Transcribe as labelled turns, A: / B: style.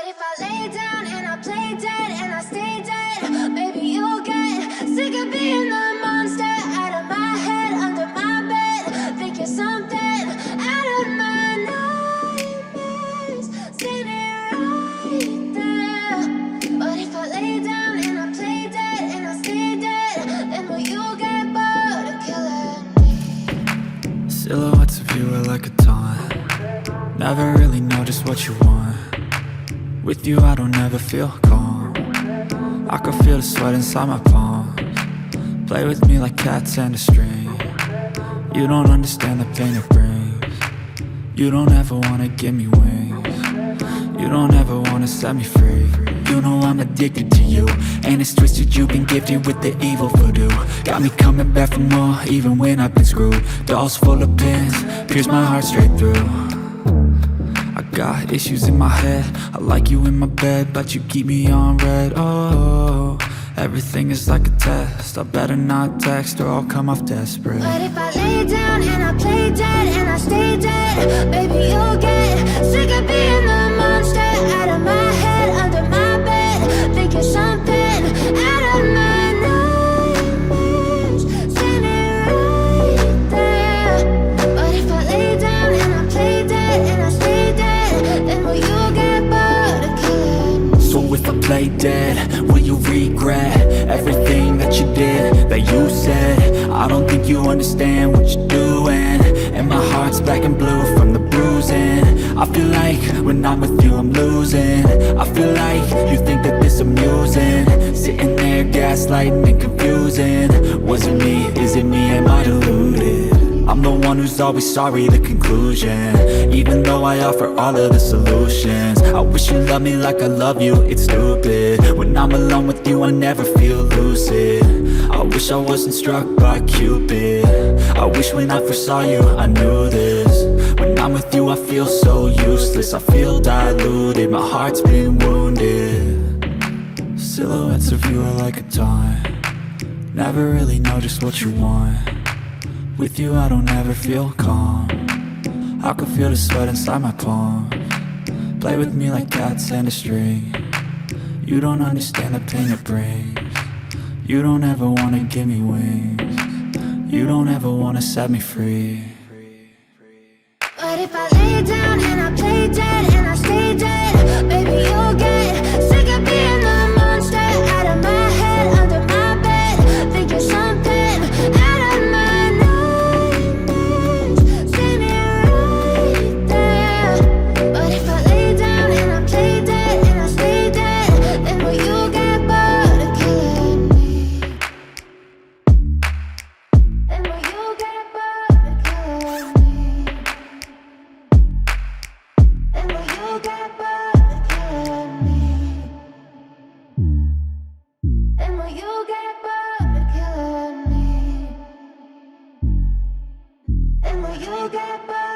A: But if I lay down and I play dead and I stay dead, maybe you'll get sick of being the monster out of my head, under my bed. Think you're something out of my nightmares, standing right there. But if I lay down and I play dead and I stay dead, then will you get bored of killing me?
B: Silhouettes of you are like a taunt. Never really know just what you want. With you I don't ever feel calm. I can feel the sweat inside my palms. Play with me like cats and a string. You don't understand the pain it brings. You don't ever wanna give me wings. You don't ever wanna set me free. You know I'm addicted to you, and it's twisted, you've been gifted with the evil voodoo. Got me coming back for more, even when I've been screwed. Dolls full of pins, pierce my heart straight through. I got issues in my head, I like you in my bed, but you keep me on red. Oh, everything is like a test, I better not text or I'll come off desperate.
A: But if I lay down and I play dead and I stay dead, baby you'll get sick of being the monster out of my head, under my bed. Think you're something out of my nightmares, standing right there. But if I lay down and I play dead and I stay dead, then will you get bored of killing me?
B: So if I play dead, will you regret everything that you did, that you said? I don't think you understand what you're doing, and my heart's black and blue from the bruising. I feel like when I'm with you I'm losing. I feel like you think that this amusing, sitting there gaslighting and confusing. Was it me? Is it me? Am I deluded? I'm the one who's always sorry, the conclusion, even though I offer all of the solutions. I wish you loved me like I love you, it's stupid. When I'm alone with you I never feel lucid. I wish I wasn't struck by Cupid. I wish when I first saw you I knew this. When I'm with you I feel so useless, I feel diluted, my heart's been wounded. Silhouettes of you are like a taunt. Never really know just what you want. With you I don't ever feel calm. I can feel the sweat inside my palms. Play with me like cats and a string. You don't understand the pain it brings. You don't ever wanna give me wings. You don't ever wanna set me free.
A: But if I lay down and I play dead and I stay dead, baby you'll get sick of being the monster out of my head, under my bed. Think you're something out of my nightmares, standing right there. But if I lay down and I play dead and I stay dead, then will you get bored of killing me? Then will you get bored of killing me? And will you get bored of killing me? And will you get bored of killing me? And will you get bored?